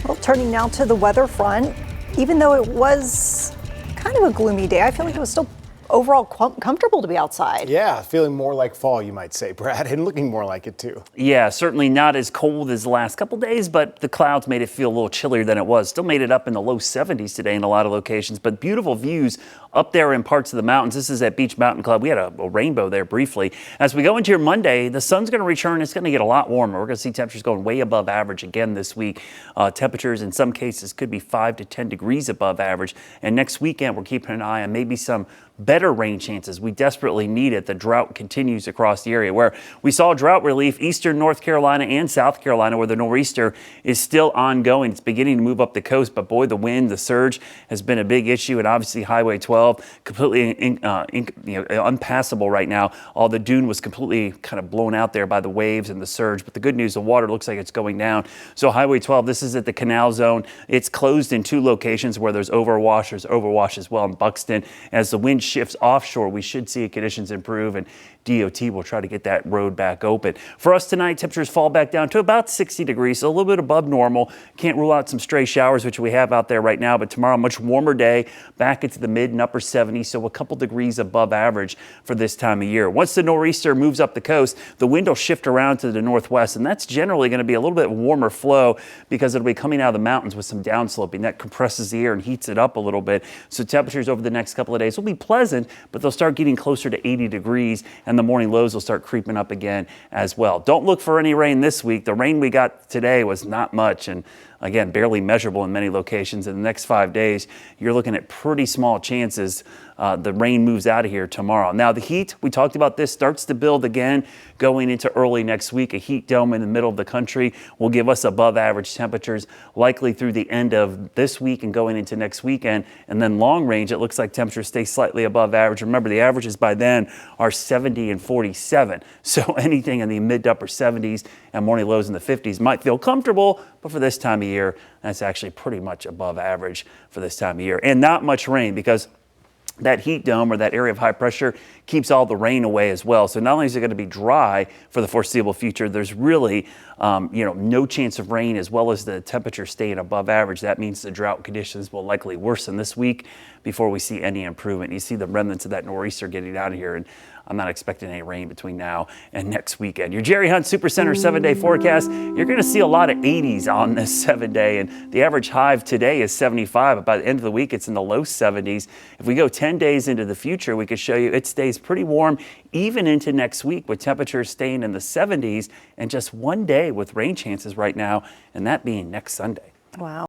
Well, turning now to the weather front, even though it was kind of a gloomy day, I feel like it was still overall comfortable to be outside. Yeah, feeling more like fall, you might say, Brad, and looking more like it too. Yeah, certainly not as cold as the last couple days, but the clouds made it feel a little chillier than it was. Still made it up in the low 70s today in a lot of locations, but beautiful views up there in parts of the mountains. This is at Beach Mountain Club. We had a rainbow there briefly. As we go into your Monday, the sun's going to return. It's going to get a lot warmer. We're going to see temperatures going way above average again this week. Temperatures in some cases could be 5 to 10 degrees above average. And next weekend, we're keeping an eye on maybe some better rain chances. We desperately need it. The drought continues across the area where we saw drought relief, eastern North Carolina and South Carolina, where the nor'easter is still ongoing. It's beginning to move up the coast, but boy, the wind, the surge has been a big issue. And obviously Highway 12 completely unpassable right now. All the dune was completely kind of blown out there by the waves and the surge. But the good news, the water looks like it's going down. So Highway 12, this is at the Canal Zone. It's closed in 2 locations where there's overwash. There's overwash as well in Buxton. As the wind shifts offshore, we should see conditions improve, and DOT will try to get that road back open. For us tonight, temperatures fall back down to about 60 degrees, so a little bit above normal. Can't rule out some stray showers, which we have out there right now, but tomorrow, much warmer day, back into the mid and upper 70s, so a couple degrees above average for this time of year. Once the nor'easter moves up the coast, the wind will shift around to the northwest, and that's generally going to be a little bit warmer flow because it'll be coming out of the mountains with some downsloping. That compresses the air and heats it up a little bit. So temperatures over the next couple of days will be pleasant, but they'll start getting closer to 80 degrees, and the morning lows will start creeping up again as well. Don't look for any rain this week. The rain we got today was not much, and again, barely measurable in many locations. In the next 5 days, you're looking at pretty small chances. The rain moves out of here tomorrow. Now, the heat, we talked about this, starts to build again going into early next week. A heat dome in the middle of the country will give us above average temperatures likely through the end of this week and going into next weekend. And then long range, it looks like temperatures stay slightly above average. Remember, the averages by then are 70 and 47. So anything in the mid to upper 70s and morning lows in the 50s might feel comfortable, but for this time of year, that's actually pretty much above average for this time of year. And not much rain because that heat dome or that area of high pressure keeps all the rain away as well. So not only is it going to be dry for the foreseeable future, there's really no chance of rain, as well as the temperature staying above average. That means the drought conditions will likely worsen this week before we see any improvement. You see the remnants of that nor'easter getting out of here, and I'm not expecting any rain between now and next weekend. Your Jerry Hunt Supercenter 7-day forecast, you're going to see a lot of 80s on this 7-day, and the average high today is 75, but by the end of the week, it's in the low 70s. If we go 10 days into the future, we could show you it stays pretty warm even into next week, with temperatures staying in the 70s and just one day with rain chances right now, and that being next Sunday. Wow.